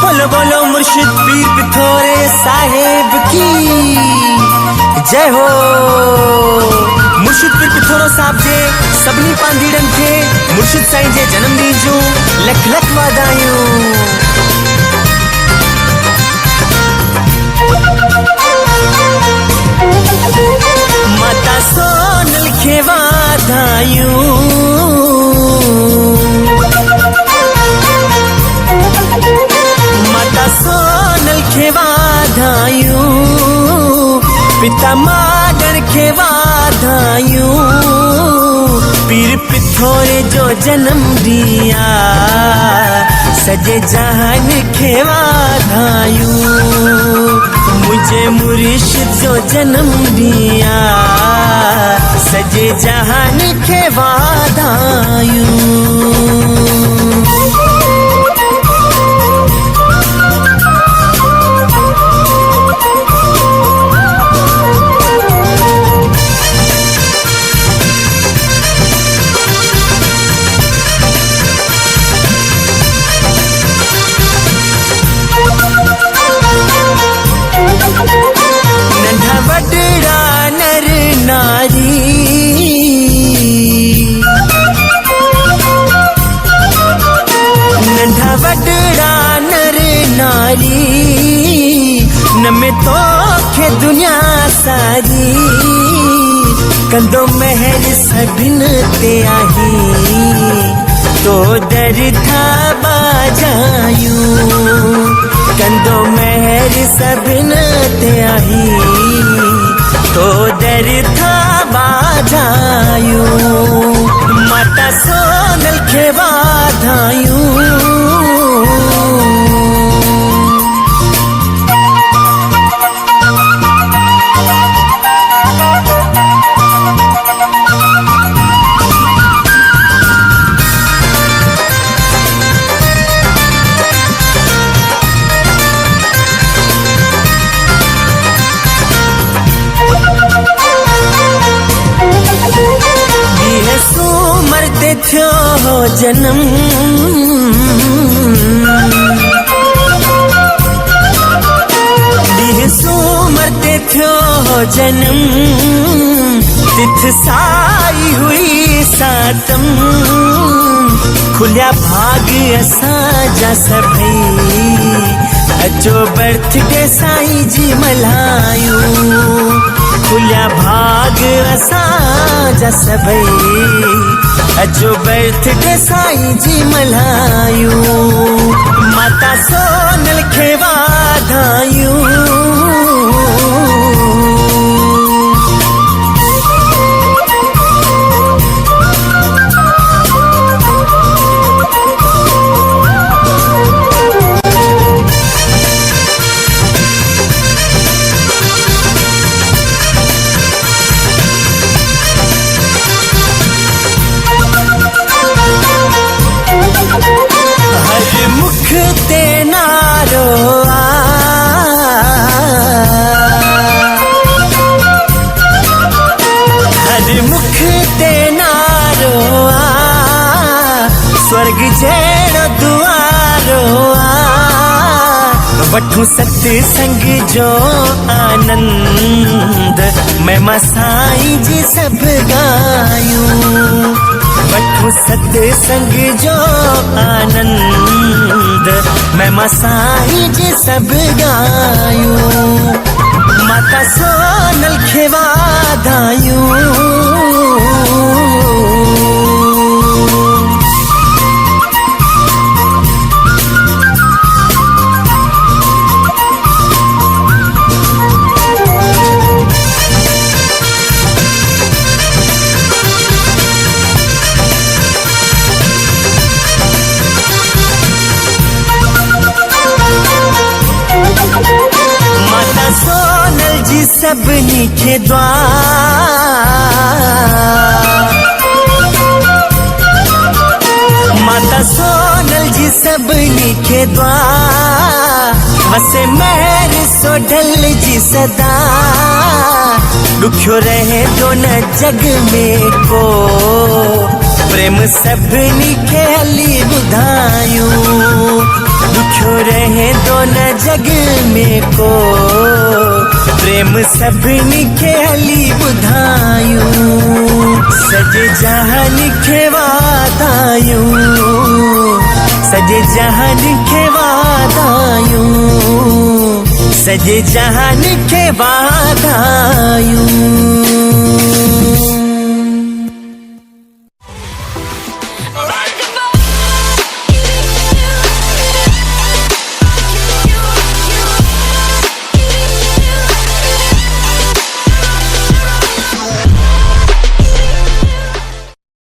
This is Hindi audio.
बोलो बोलो मुर्शिद पीर पिथोरे साहेब की जय हो। मुर्शिद पीर पिथोरो साहब जे सभी पांधीड़न खे मुर्शिद साईं जे जन्मदिन जूं लख लख वाधायूं। माता सोनल खे वाधायूं। माता सोनल खे वाधायूं। पिता माडन खे वाधायूं। पीर पिथोरे जो जन्म दिया सजे जहान खे वाधायूं। मुझे मुर्शिद जो जन्म दिया सजे जहान खे वाधायूं। नमे तो खे दुनिया सारी कंदो महर सभिन ते आही तो दर था बाजायूं। कंदो महर सभिन ते आही तो दर था बाजायूं। माता सोनल खे वाधायूं। थ्यो हो जन्म मरते थ्यो हो जन्म तिथ साई हुई सातम। खुलिया भाग असांजा सभई अचो बर्थडे साईं जी मल्हायूं। खुलिया भाग असांजा सभई अचो बर्थडे साईं जी मल्हायूं। माता सोनल खे वाधायूं। स्वर्ग जहिड़ो दुआरो वठूं सत्संग जो आनंद महिमा साईं जी सभु ॻायूं। वठूं सत्संग जो आनंद महिमा साईं जी सभु ॻायूं। माता सोनल खे वाधायूं। सभिनी खे दुआ माता सोनल जी सभिनी खे दुआ वसे महर सोढल जी सदा। दुखियो रहे तो न जग में को प्रेम सभिनी खे हली ॿुधायूं। दुखियो रहे दोनों जग में को प्रेम सभिनी खे हली ॿुधायूं सॼे जहान खे वाधायूं सॼे जहान खे वाधायूं सॼे जहान खे वाधायूं